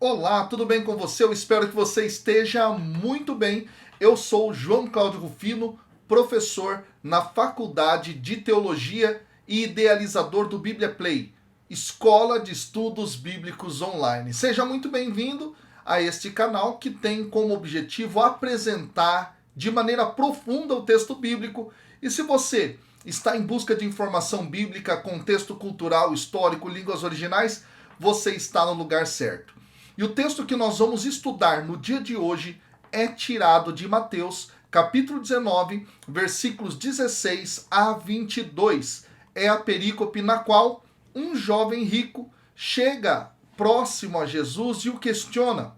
Olá, tudo bem com você? Eu espero que você esteja muito bem. Eu sou o João Cláudio Rufino, professor na Faculdade de Teologia e idealizador do Bíblia Play, Escola de Estudos Bíblicos Online. Seja muito bem-vindo a este canal que tem como objetivo apresentar de maneira profunda o texto bíblico. E se você está em busca de informação bíblica, contexto cultural, histórico, línguas originais, você está no lugar certo. E o texto que nós vamos estudar no dia de hoje é tirado de Mateus, capítulo 19, versículos 16 a 22. É a perícope na qual um jovem rico chega próximo a Jesus e o questiona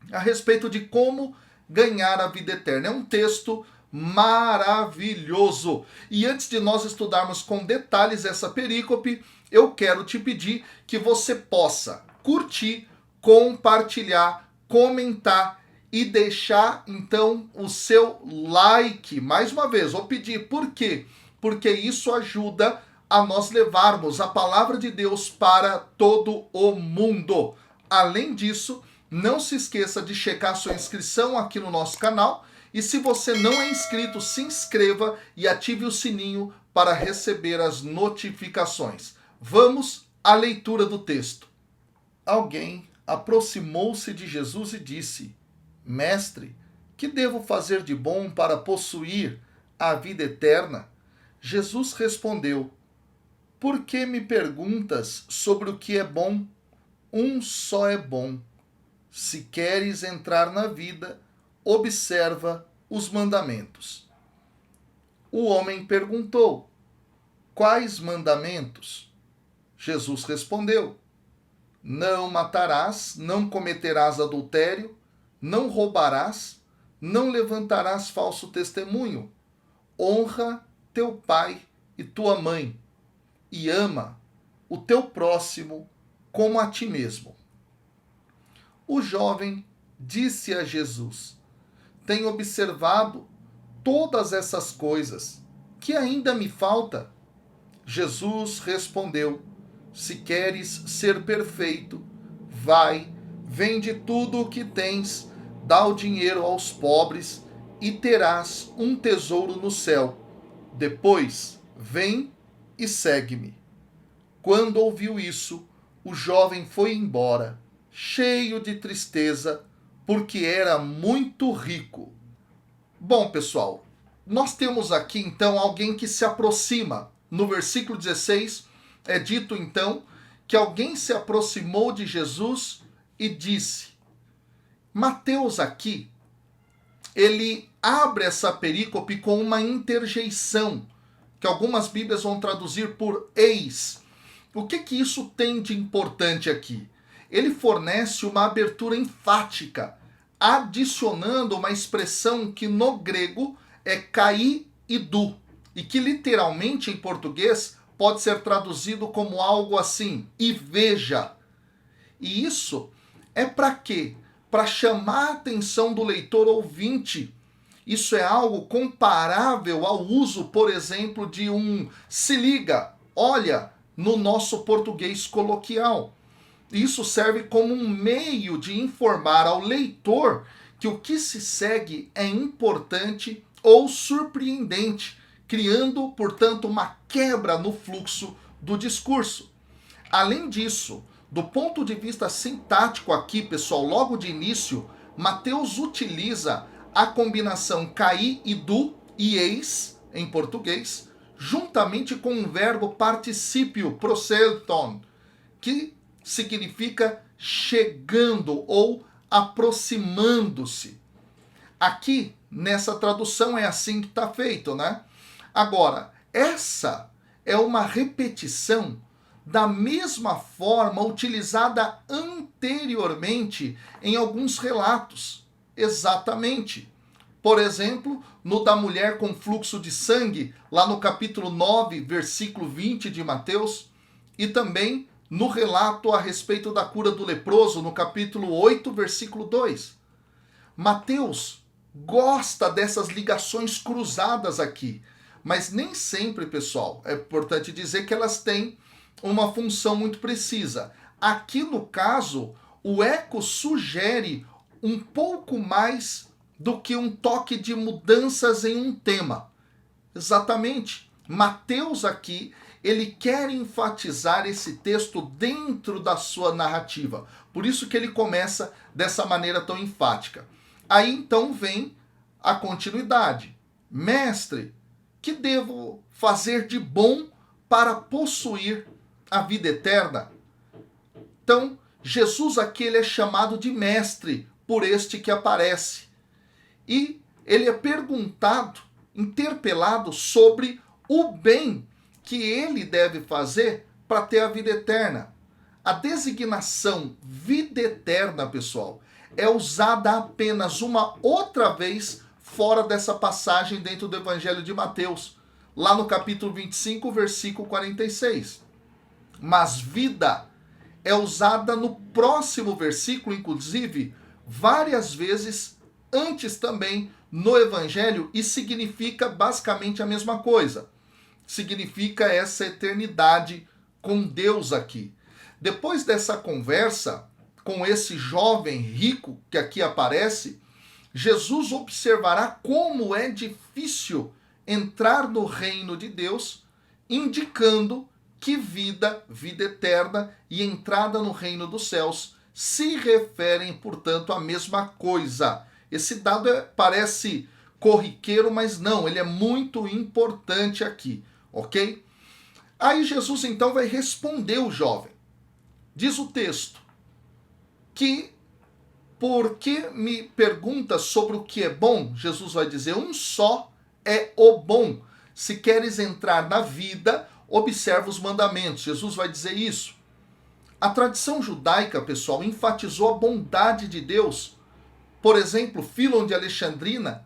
a respeito de como ganhar a vida eterna. É um texto maravilhoso. E antes de nós estudarmos com detalhes essa perícope, eu quero te pedir que você possa curtir, compartilhar, comentar e deixar então o seu like. Mais uma vez, vou pedir por quê? Porque isso ajuda a nós levarmos a palavra de Deus para todo o mundo. Além disso, não se esqueça de checar sua inscrição aqui no nosso canal. E se você não é inscrito, se inscreva e ative o sininho para receber as notificações. Vamos à leitura do texto. Alguém aproximou-se de Jesus e disse: Mestre, que devo fazer de bom para possuir a vida eterna? Jesus respondeu: Por que me perguntas sobre o que é bom? Um só é bom. Se queres entrar na vida, observa os mandamentos. O homem perguntou: Quais mandamentos? Jesus respondeu: Não matarás, não cometerás adultério, não roubarás, não levantarás falso testemunho, honra teu pai e tua mãe, e ama o teu próximo como a ti mesmo. O jovem disse a Jesus: Tenho observado todas essas coisas, que ainda me falta? Jesus respondeu: Se queres ser perfeito, vai, vende tudo o que tens, dá o dinheiro aos pobres e terás um tesouro no céu. Depois, vem e segue-me. Quando ouviu isso, o jovem foi embora, cheio de tristeza, porque era muito rico. Bom, pessoal, nós temos aqui então alguém que se aproxima. No versículo 16 é dito então que alguém se aproximou de Jesus e disse. Mateus aqui, ele abre essa perícope com uma interjeição, que algumas Bíblias vão traduzir por eis. O que isso tem de importante aqui? Ele fornece uma abertura enfática, adicionando uma expressão que no grego é kai e du, e que literalmente em português pode ser traduzido como algo assim, e veja. E isso é para quê? Para chamar a atenção do leitor ouvinte. Isso é algo comparável ao uso, por exemplo, de um se liga, olha, no nosso português coloquial. Isso serve como um meio de informar ao leitor que o que se segue é importante ou surpreendente, criando, portanto, uma quebra no fluxo do discurso. Além disso, do ponto de vista sintático aqui, pessoal, logo de início, Mateus utiliza a combinação caí e do e eis, em português, juntamente com um verbo particípio, proselton, que significa chegando ou aproximando-se. Aqui, nessa tradução, é assim que está feito, né? Agora, essa é uma repetição da mesma forma utilizada anteriormente em alguns relatos. Exatamente. Por exemplo, no da mulher com fluxo de sangue, lá no capítulo 9, versículo 20 de Mateus, e também no relato a respeito da cura do leproso, no capítulo 8, versículo 2. Mateus gosta dessas ligações cruzadas aqui, mas nem sempre, pessoal, é importante dizer que elas têm uma função muito precisa. Aqui no caso, o eco sugere um pouco mais do que um toque de mudanças em um tema. Exatamente. Mateus aqui, ele quer enfatizar esse texto dentro da sua narrativa. Por isso que ele começa dessa maneira tão enfática. Aí então vem a continuidade. Mestre, que devo fazer de bom para possuir a vida eterna? Então, Jesus aqui ele é chamado de mestre por este que aparece. E ele é perguntado, interpelado sobre o bem que ele deve fazer para ter a vida eterna. A designação vida eterna, pessoal, é usada apenas uma outra vez fora dessa passagem dentro do Evangelho de Mateus, lá no capítulo 25, versículo 46. Mas vida é usada no próximo versículo, inclusive, várias vezes antes também no Evangelho, e significa basicamente a mesma coisa. Significa essa eternidade com Deus aqui. Depois dessa conversa com esse jovem rico que aqui aparece, Jesus observará como é difícil entrar no reino de Deus, indicando que vida eterna e entrada no reino dos céus se referem, portanto, à mesma coisa. Esse dado parece corriqueiro, mas não, ele é muito importante aqui, ok? Aí Jesus então vai responder o jovem. Diz o texto que, por que me pergunta sobre o que é bom? Jesus vai dizer, um só é o bom. Se queres entrar na vida, observa os mandamentos. Jesus vai dizer isso. A tradição judaica, pessoal, enfatizou a bondade de Deus. Por exemplo, Fílon de Alexandria,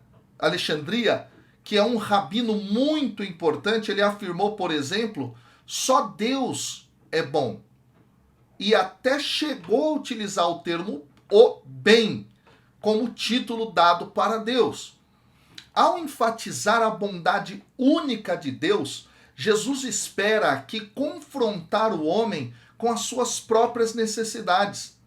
que é um rabino muito importante, ele afirmou, por exemplo, só Deus é bom. E até chegou a utilizar o termo o bem como título dado para Deus. Ao enfatizar a bondade única de Deus, Jesus espera aqui confrontar o homem com as suas próprias necessidades.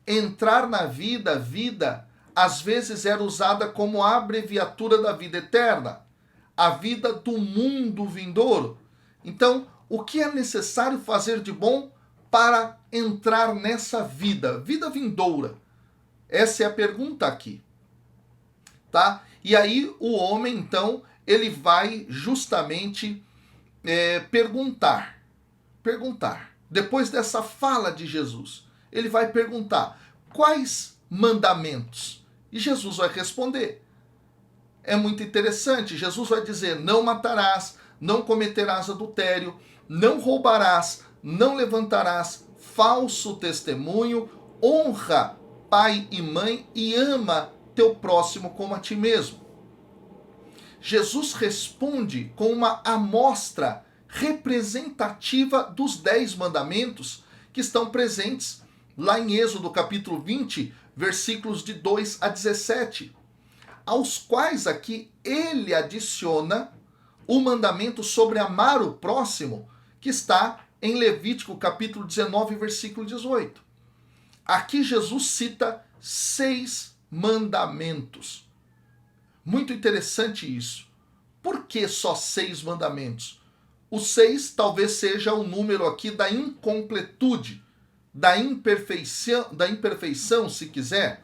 Entrar na vida, às vezes era usada como a abreviatura da vida eterna, a vida do mundo vindouro. Então, o que é necessário fazer de bom para entrar nessa vida vindoura? Essa é a pergunta aqui, tá? E aí o homem, então, ele vai justamente perguntar. Depois dessa fala de Jesus, ele vai perguntar, quais mandamentos? E Jesus vai responder. É muito interessante, Jesus vai dizer, não matarás, não cometerás adultério, não roubarás, não levantarás falso testemunho, honra pai e mãe e ama teu próximo como a ti mesmo. Jesus responde com uma amostra representativa dos 10 mandamentos que estão presentes lá em Êxodo capítulo 20, versículos de 2 a 17, aos quais aqui ele adiciona o mandamento sobre amar o próximo, que está em Levítico capítulo 19, versículo 18. Aqui Jesus cita 6 mandamentos. Muito interessante isso. Por que só 6 mandamentos? O 6 talvez seja o número aqui da incompletude, da imperfeição, se quiser.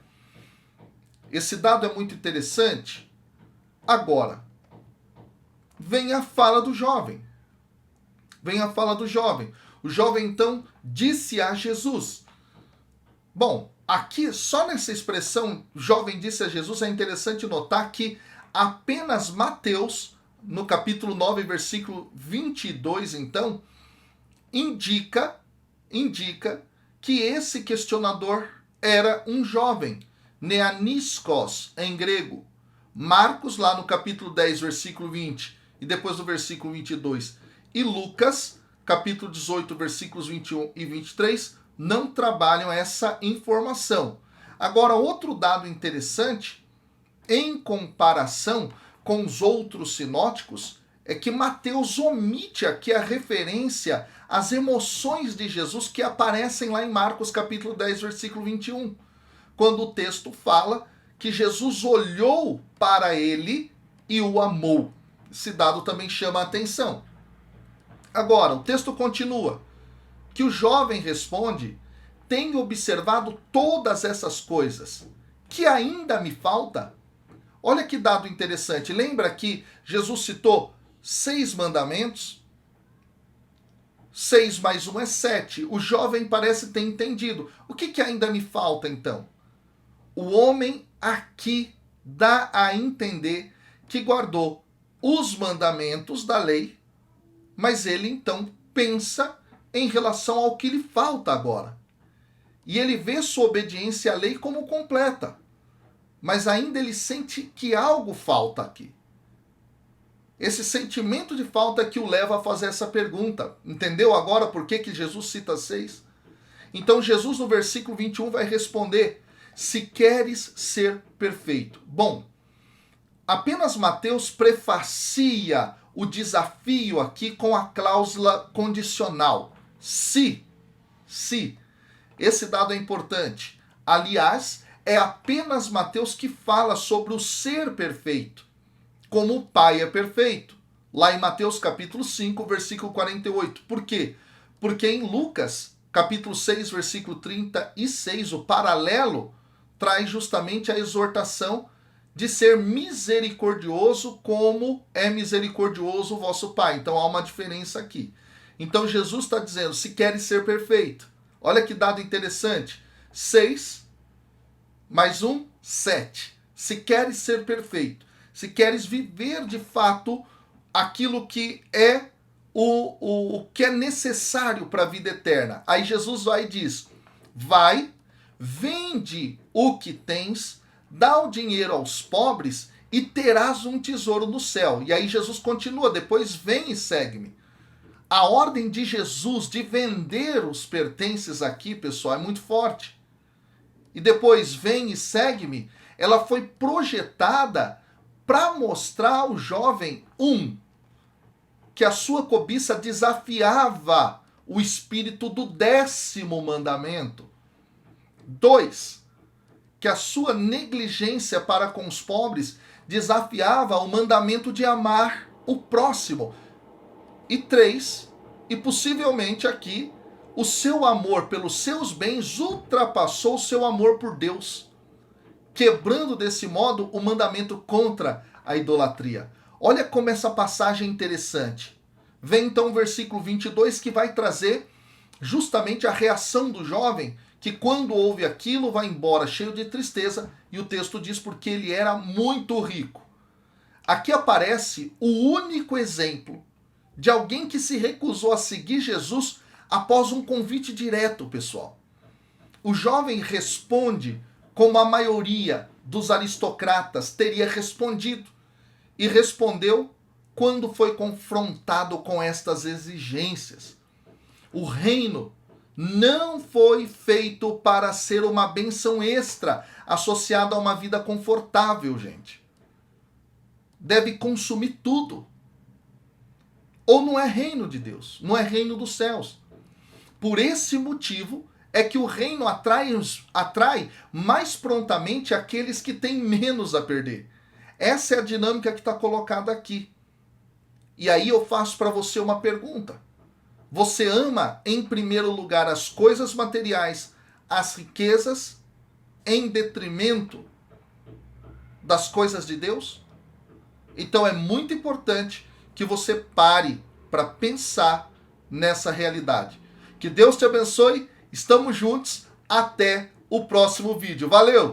Esse dado é muito interessante. Agora, vem a fala do jovem. O jovem, então, disse a Jesus. Bom, aqui, só nessa expressão, jovem disse a Jesus, é interessante notar que apenas Mateus, no capítulo 9, versículo 22, então, indica que esse questionador era um jovem, neaniskos em grego. Marcos, lá no capítulo 10, versículo 20, e depois do versículo 22, e Lucas, capítulo 18, versículos 21 e 23, não trabalham essa informação. Agora, outro dado interessante, em comparação com os outros sinóticos, é que Mateus omite aqui a referência às emoções de Jesus que aparecem lá em Marcos capítulo 10, versículo 21, quando o texto fala que Jesus olhou para ele e o amou. Esse dado também chama a atenção. Agora, o texto continua, que o jovem responde: tenho observado todas essas coisas, que ainda me falta. Olha que dado interessante. Lembra que Jesus citou 6 mandamentos? 6 mais 1 é 7. O jovem parece ter entendido. O que ainda me falta, então? O homem aqui dá a entender que guardou os mandamentos da lei, mas ele então pensa em relação ao que lhe falta agora. E ele vê sua obediência à lei como completa, mas ainda ele sente que algo falta aqui. Esse sentimento de falta que o leva a fazer essa pergunta. Entendeu agora por que Jesus cita 6? Então Jesus no versículo 21 vai responder: se queres ser perfeito. Bom, apenas Mateus prefacia o desafio aqui com a cláusula condicional. Se. Esse dado é importante. Aliás, é apenas Mateus que fala sobre o ser perfeito, como o Pai é perfeito. Lá em Mateus capítulo 5, versículo 48. Por quê? Porque em Lucas capítulo 6, versículo 36, o paralelo traz justamente a exortação de ser misericordioso como é misericordioso o vosso Pai. Então há uma diferença aqui. Então Jesus está dizendo, se queres ser perfeito. Olha que dado interessante. 6 mais 1, 7. Se queres ser perfeito. Se queres viver de fato aquilo que é o que é necessário para a vida eterna. Aí Jesus vai e diz, vai, vende o que tens, dá o dinheiro aos pobres e terás um tesouro no céu. E aí Jesus continua, depois vem e segue-me. A ordem de Jesus de vender os pertences aqui, pessoal, é muito forte. E depois vem e segue-me, ela foi projetada para mostrar ao jovem, que a sua cobiça desafiava o espírito do 10º mandamento. 2, que a sua negligência para com os pobres desafiava o mandamento de amar o próximo. E 3, e possivelmente aqui, o seu amor pelos seus bens ultrapassou o seu amor por Deus, quebrando desse modo o mandamento contra a idolatria. Olha como essa passagem é interessante. Vem então o versículo 22 que vai trazer justamente a reação do jovem, que quando ouve aquilo vai embora cheio de tristeza, e o texto diz porque ele era muito rico. Aqui aparece o único exemplo de alguém que se recusou a seguir Jesus após um convite direto, pessoal. O jovem responde como a maioria dos aristocratas teria respondido, e respondeu quando foi confrontado com estas exigências. O reino não foi feito para ser uma bênção extra associada a uma vida confortável, gente. Deve consumir tudo. Ou não é reino de Deus, não é reino dos céus. Por esse motivo é que o reino atrai mais prontamente aqueles que têm menos a perder. Essa é a dinâmica que está colocada aqui. E aí eu faço para você uma pergunta. Você ama, em primeiro lugar, as coisas materiais, as riquezas, em detrimento das coisas de Deus? Então é muito importante que você pare para pensar nessa realidade. Que Deus te abençoe, estamos juntos, até o próximo vídeo. Valeu!